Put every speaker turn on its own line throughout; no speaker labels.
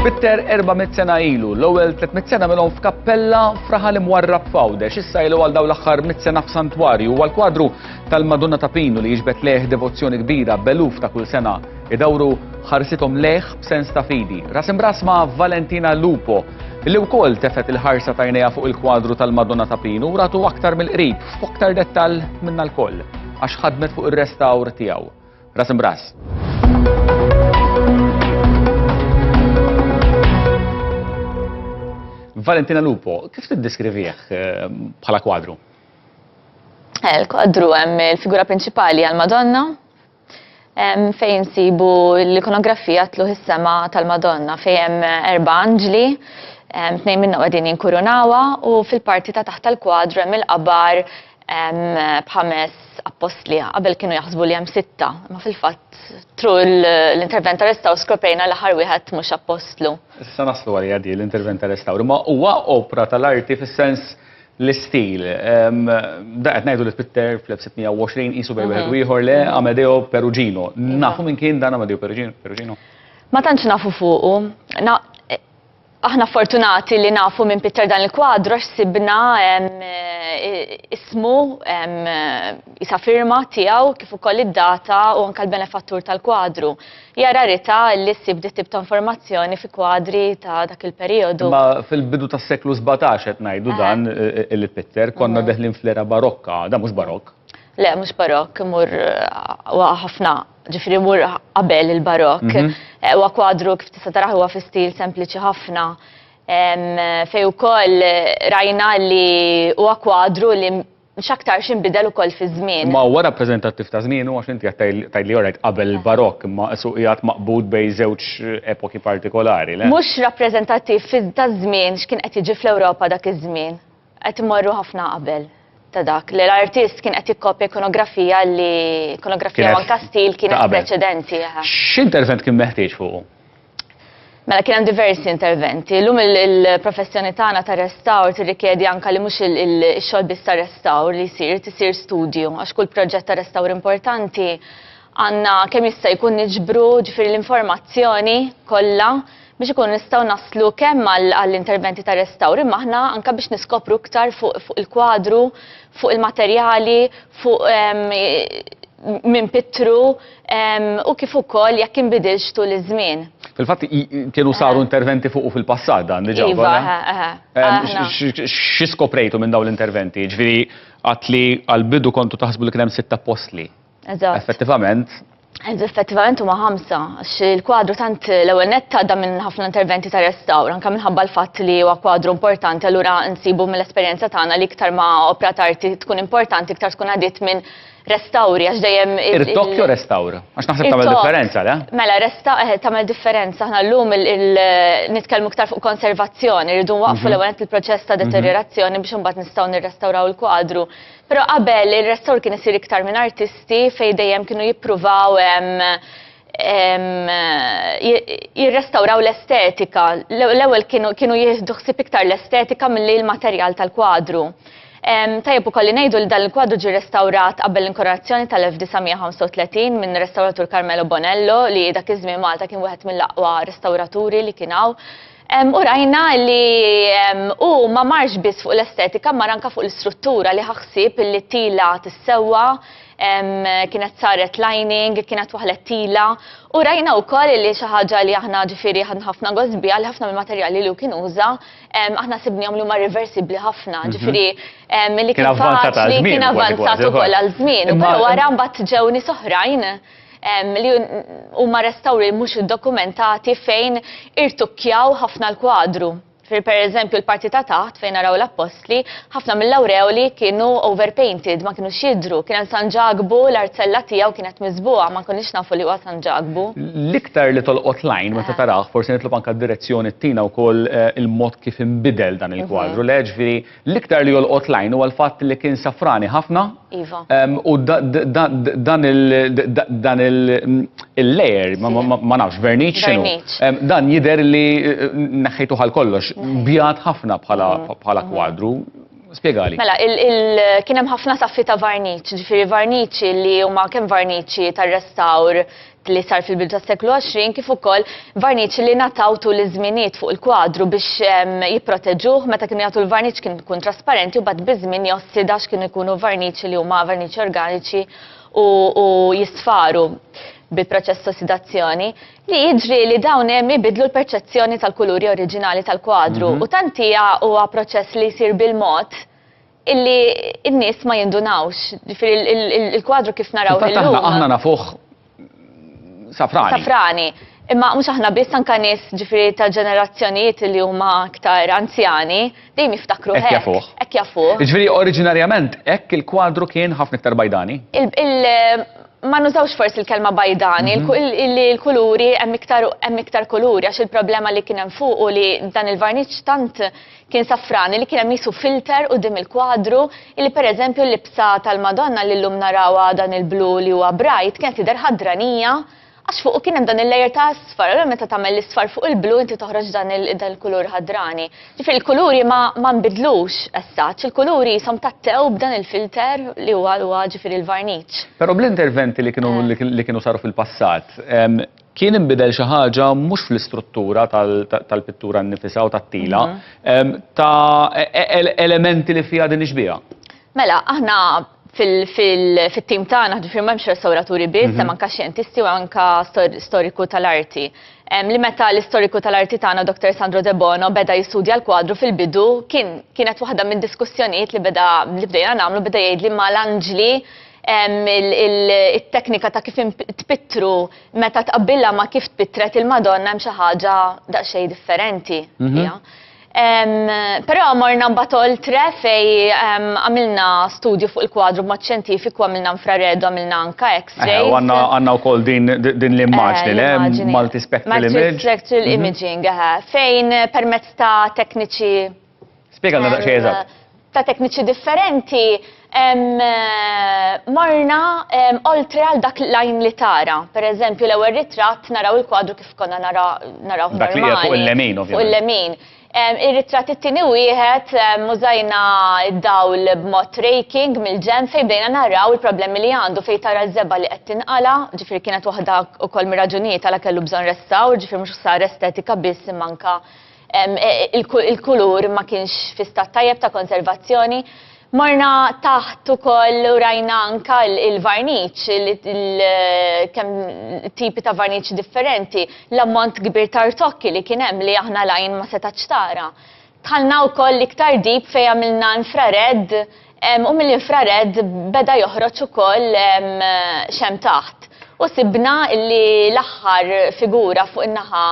Bitter 400 sena ilu, l-ewwel 300 sena milhom f'kappella f'Raħal imwarrab f'Għawdex, issa ilu għal dawn l-aħħar 100 sena f'Santwarju għal kwadru tal-Madonna ta' Pinu li jiġbed leħ devozzjoni kbira beluf ta' kull sena idawru ħarsithom leħ b'sens ta' fidi. Ras imbras ma' Valentina Lupo illi wkoll tefet il-ħarsa ta' jnejha fuq il-kwadru tal-Madonna ta' Pinu u ratu aktar mill-qrib f'aktar dettall minna l-koll għax ħadmet fuq ir-restawr tiegħu. Ras imbras. Valentina Lupo, kif tiddiskrivih bħala kwadru?
Il-kwadru hemm il-figura prinċipali għal-Madonna fejn sibu l-ikonografija tluħ is-sema tal-Madonna fejn hemm 4 anġli, 2 minnhom qegħdin jinkurunawa u fil-parti ta' taħt tal-kwadru hemm il-qabar b'5 apostli. Qabel kienu jaħsbu li hemm 6, ma fil-fatt tru l-intervent ta' restaw skoprejna l-aħħar wieħed mhux apostlu.
Issa naslu għalija di l-intervent ta' restawr, ma huwa opra tal-arti fis-sens l-istil. Da qed ngħidu li Pitter fl-1920 qisu bejn wieħed ieħor le Amedeo Perugino. Nafu minn kien dan Amedeo Perugino?
Ma tantx nafu fuqu. Aħna fortunati li nafu minn Pitter dan il-kwadru għax sibna ismu, isa firma tiegħu kif ukoll id-data u anke l-benefattur tal-kwadru. Hija rarità li ssib dit tip ta' informazzjoni fi kwadri ta' dak il-perjodu.
Ma fil-bidu tas-seklu 17 qed ngħidu dan il-Pitter konna deħlin fl-era barokka, da mhux barokk.
Le, mhux barokk, imur ħafna, ġifieri mur qabel il-barokk. Huwa kwadru kif tista' taraħ huwa fi stil sempliċi ħafna. Fejn ukoll rajna li huwa kwadru li x'aktar x'inbidel ukoll fi żmien.
Ma huwa rappreżentattiv ta' żmienu għax inti qed tgħidli orajt qabel il-barokk imma su qiegħed maqbud bejn żewġ epoki partikolari, le?
Mhux rappreżentattiv ta' żmien x'kien qed jiġi fl-Ewropa dak iż-żmien. Qed imorru ħafna qabel ta' dak. L-artist kien qed jikkopja ikonografija anke stil kienet preċedenti.
X'intervent kien meħtieġ fuqu?
Mela kien hemm diversi interventi. Llum il-professjoni tagħna ta' restawr tirrikjedi anke li mhux ix-xogħol biss ta' restawr li tisir studju għax kull proġett ta' restawr importanti għandna kemm jista' jkun niġbru ġifieri l-informazzjoni kollha biex ikun nistgħu naslu kemm għall-interventi ta' restawr imma aħna anke biex niskopru iktar fuq il-kwadru, fuq il-materjali, fuq minn Pittru u kif ukoll jekk inbidilx tul iż-żmien.
Fil-fatt kienu saru interventi fuq fil-passat dan diġà. X'i skoprejtu minn dawn l-interventi? Ġifieri qatt li għall-bidu kontu taħsbu li kien hemm 6 apostli.
Eżatt.
Effettivament
huma 5, għax il-kwadru tant l-ewwel netta da minn ħafna interventi ta' restawr, anke minħabba l-fatt li huwa kwadru importanti, allura nsibu mill-esperjenza tagħna li iktar ma opra arti tkun importanti, iktar tkun għadiet minn restawri, għax dejjem...
Ir-doppju restawr, għax naħseb tagħmel differenza, le?
Mela, tagħmel differenza, aħna llum nitkellmu iktar fuq konservazzjoni, rridu waqfu l-ewwel il-proċess ta' deteriorazzjoni biex imbagħad nistgħu nirrestawraw il-kwadru. Però qabel ir-restawr kien isir iktar minn artisti fejn dejjem kienu jippruvaw jirrestawraw l-estetika. L-ewwel kienu jieħdu ħsieb iktar l-estetika milli l-materjal tal-kwadru. Tajjeb ukoll li ngħidu li dan il-kwadru ġie restawrat qabel l-inkoronazzjoni tal-1935 minn restawratur Carmelo Bonello li dak iż-żmien Malta kien wieħed mill-aqwa restawraturi li kien hawn. U rajna li ma marx biss fuq l-estetika mar anke fuq l-istruttura li ħaħsib li t-tila tissewwa, kienet saret lining, kienet waħlet tila. U rajna wkoll li xi ħaġa li aħna ġifieri ħafna gosbija li ħafna mill-materjali li kien uża aħna sibnihom li huma reversibbli ħafna. Ġifieri milli kien faċli kien avanzat ukoll għal żmien. Però wara mbagħad ġew nies oħrajn li huma restawri mhux iddokumentati fejn irtukkjaw ħafna l-kwadru. Per eżempju l-parti ta' taħt fejn naraw l-apostli, ħafna mill-awrewli kienu overpainted, ma kienu xidru, kien San Ġagbu, l-artzella tiegħu kienet miżbuha, ma konniex nafu li huwa San Ġagbu.
L-iktar li tolqot lajn meta taraħ, forsi nitlob anke d-direzzjoni tina wkoll il-mod kif inbidel dan il-kwadru. Ġifieri l-iktar li jolqot lajn huwa l-fatt li kien safrani ħafna.
Iva.
U dan il-layer, ma nafx, verniċ xinu. Dan jidher li neħħejtu ħal kollox. Bjat ħafna bħala kwadru. Spjegali.
Mela, kien hemm ħafna taffi ta' varniċ, ġifieri varniċi li huma kemm varniċi tar-restawr li sar fil-bidu tas-seklu 20 kif ukoll varniċ li nataw tul iż-żminijiet fuq il-kwadru biex jipproteġuh meta kienu jagħtu l-varniċ kien ikun trasparenti u bad biż-żmien jossida x'kienu jkunu varniċi li huma varniċi organiċi u jisfaru bil-proċess ossidazzjoni li jiġri li dawn hemm ibidlu l-perċezzjoni tal-kuluri oriġinali tal-kwadru u tantija huwa proċess li jsir bil-mod illi n-nies ma jindunawx. Ġifieri il-kwadru kif naraw illum.
Aħna nafuh safrani.
Safrani. Imma mhux aħna biss anke nies ġifieri ta' ġenerazzjonijiet li huma aktar anzjani dejjem jiftakru hekk. Hekk jafuh.
Ġifieri oriġinarjament hekk il-kwadru kien ħafna iktar bajdani?
Ma nużawx forsi il-kelma bajdani, il-kuluri hemm iktar kuluri għax il-problema li kien hemm fuq u li dan il-varniċ tant kien safrani li kien hemm jisu filter qudiem il-kwadru illi pereżempju l-libsa tal-Madonna li llum narawha dan il-blu li huwa brajt kienet tidher ħadranija għax fuq kien hemm dan il-lejer ta' asfar, allura meta tagħmel l-isfar fuq il-blu inti toħroġ dan il-kulur ħadrani. Ġifieri il-kuluri ma nbidlux essaċ, il-kuluri jisom tattew b'dan il-filter li huwa ġifieri il-varniċ.
Però bl-interventi li kienu saru fil-passat, kien inbidel xi ħaġa mhux fl-istruttura tal-pittura nnifisha u tat-tila, ta' elementi li fiha din ixbiha.
Mela, aħna fil-tim tagħna ġifieri m'hemmx restawraturi biss, hemm anke xjentisti u anke storiku tal-arti. Li meta l-istoriku tal-arti tagħna Dr. Sandro De Bono beda jistudja l-kwadru fil-bidu kienet waħda minn diskussjonijiet li bdejna nagħmlu beda jgħidli mal-anġli il-teknika ta' kif tpittru meta tqabbilha ma' kif tpittret il-Madonna hemm xi ħaġa daqsxejn differenti. Però morna mbagħad oltre fej għamilna studju fuq il-kwadru b'mod xjentifiku, għamilna infrared, għamilna anke X-ray.
Għandna wkoll din l-immaġni multispectral image.
Multispectral imaging, fejn permezz ta' tekniċi.
Spjegalna daqsxejn eżatt.
Ta' tekniċi differenti morna oltre għal dak lajn li tara. Per eżempju, l-ewwel ritratt naraw il-kwadru kif konna naraw normali.
Dak li fuq il-lemin, ovvjament.
Fuq il-lemin. Ir-ritratt it-tieni wieħed użajna d-dawl b'mod raking mill-ġenb fejn bdejna naraw il-problemi li għandu fejn tara l-żebba li qed tinqala, ġifieri kienet waħda wkoll mir-raġunijiet għalha kellu bżonn restawr, ġifieri mhux sar estetika biss imma anke il-kulur ma kienx fi stat tajjeb ta' konservazzjoni. Morna taħt ukoll u rajna anka il-varniċ, kemm tipi ta' varniċ differenti, l-ammont kbir ta' rtokki li kien hemm li aħna lajn ma setax tara. Tħallna wkoll iktar deep fejn għamilna infrared u mill-infrared beda joħroġ ukoll xem taħt. U sibna li l-aħħar figura fuq in-naħa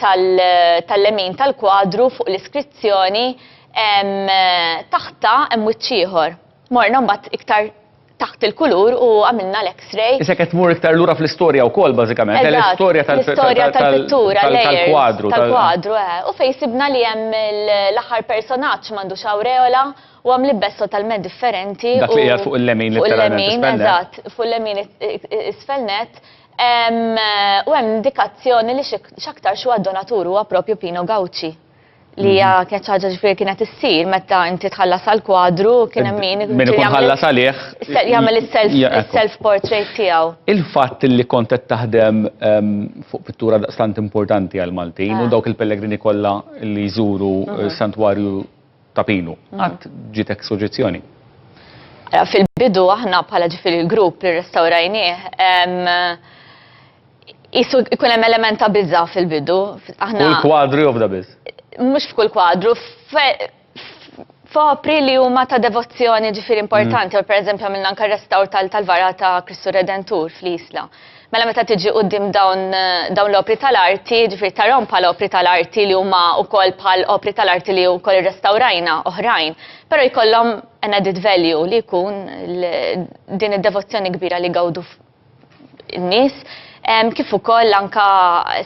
tal-lemin tal-kwadru fuq l-iskrizzjoni taħta hemm wiċċ ieħor. Morna mbagħad iktar taħt il-kulur u għamilna l-X-ray.
Issa qed tmur iktar lura fl-istorja wkoll bażikament, l-istorja
tal-pittura
tal-kwadru.
Tal-kwadru, u fejn sibna li hemm l-aħħar personaġġ m'għandux awreola u għam libbesso tal-med differenti.
Dak li fuq il-lemin
literalment. Eżatt, fuq il-lemin isfelnet. U hemm indikazzjoni li x'aktar xi donatur huwa proprju Pino Gauci. Li kienet ħaġa ġifieri kienet issir meta inti tħallas għall-kwadru kien hemm min
ikun ħallas għalih
jagħmel is-self portrait tiegħu.
Il-fatt li kont qed taħdem fuq pittura daqstant importanti għal Maltin u dawk il-pellegrini kollha li jżuru s-santwarju ta' Pinu. Għad ġitek suġġezzjoni?
Fil-bidu aħna bħala ġifieri il-grupp li restawrajnieh ikun hemm element ta' biża' fil-bidu.
Kull kwadru jofda biss.
Mhux f'kull kwadru, f'opri li huma ta' devozzjoni ġifieri importanti, per eżempju għamilna anke restawr tal-vara ta' Kristu Redentur fl-Isla. Mela meta tiġi quddiem dawn l-opri tal-arti, ġifieri tarahom bħala opri tal-arti li huma wkoll bħal opri tal-arti li wkoll irrestawrajna oħrajn, però jkollhom an added value li jkun din id-devozzjoni kbira li gawdu n-nies, kif ukoll anke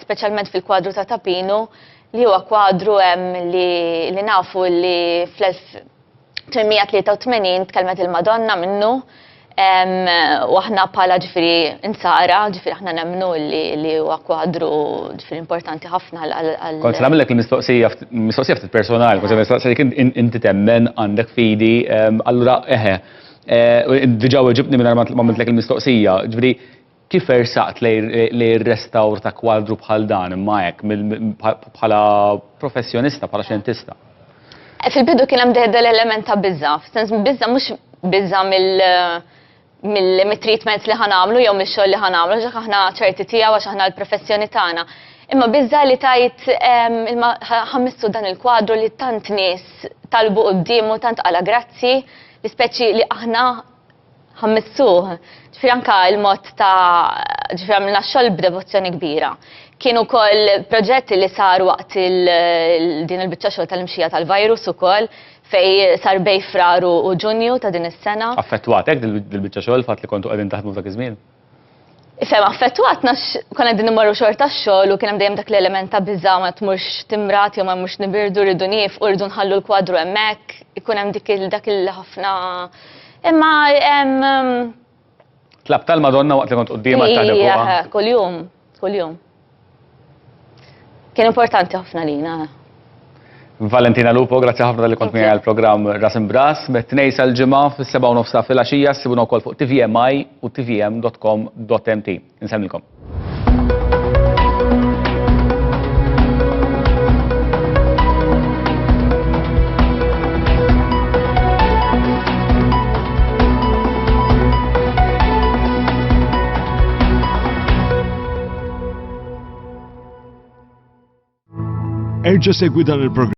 speċjalment fil-kwadru ta' Tapinu li huwa kwadru li nafu li fl-1883 tkellmet il-Madonna minnu u aħna bħala ġifieri insara, ġifieri aħna nemmnu li huwa kwadru ġifieri importanti ħafna għal.
Kont nagħmellek il-mistoqsija ftit personali, kont nistaqsik inti temmen għandek fidi, allura diġà ġibni minn ma għamiltlek il-mistoqsija, ġifieri Kif ersaqt li r-restawr ta' kwadru bħal dan imma hekk bħala professjonista, bħala xjentista?
Fil-bidu kien hemm deħda l-element ta' biża', f'sens biża' mhux biża' mill-treatments li ħanamlu jew mix-xogħol li ħanamlu, ġek aħna ċerti tiegħu għax aħna l-professjoni tagħna. Imma biża' li tajt ħammissu dan il-kwadru li tant nies talbu qudiemu tant qala grazzi li speċi li aħna ħammissuh. Ġifieri anke il-mod ta' ġifieri għamilna xogħol b'devozzjoni kbira. Kienu wkoll proġetti li saru waqt din il-biċċa xogħol tal-imxija tal-virus ukoll fej sar bej Frar u Ġunju ta' din is-sena.
Affettwatek dil-biċċa xogħol fatt li kontu qegħdin taħdmu f'dak iż-żmien?
Ifhem affettwatna konna qegħdin immorru xorta x-xogħol u kien hemm dejjem dak l-element ta' biża' ma tmurx timrat jew ma tmurx nibirdu rridu nifqu rridu nħallu l-kwadru hemmhekk, ikun hemm dak il-ħafna imma hemm
Tlab tal-Madonna waqt li kont qudiema taħdem fuqha.
Kuljum. Kien importanti ħafna lina.
Valentina Lupo, grazzi ħafna li kont miegħi għall-programm Ras Imbras, met-tnejn sal-ġimgħa fis-7:30 filgħaxija ssibuna wkoll fuq tvmi u tvm.com.mt. Insemmilkom.
Erġa' segwi dan il-programm.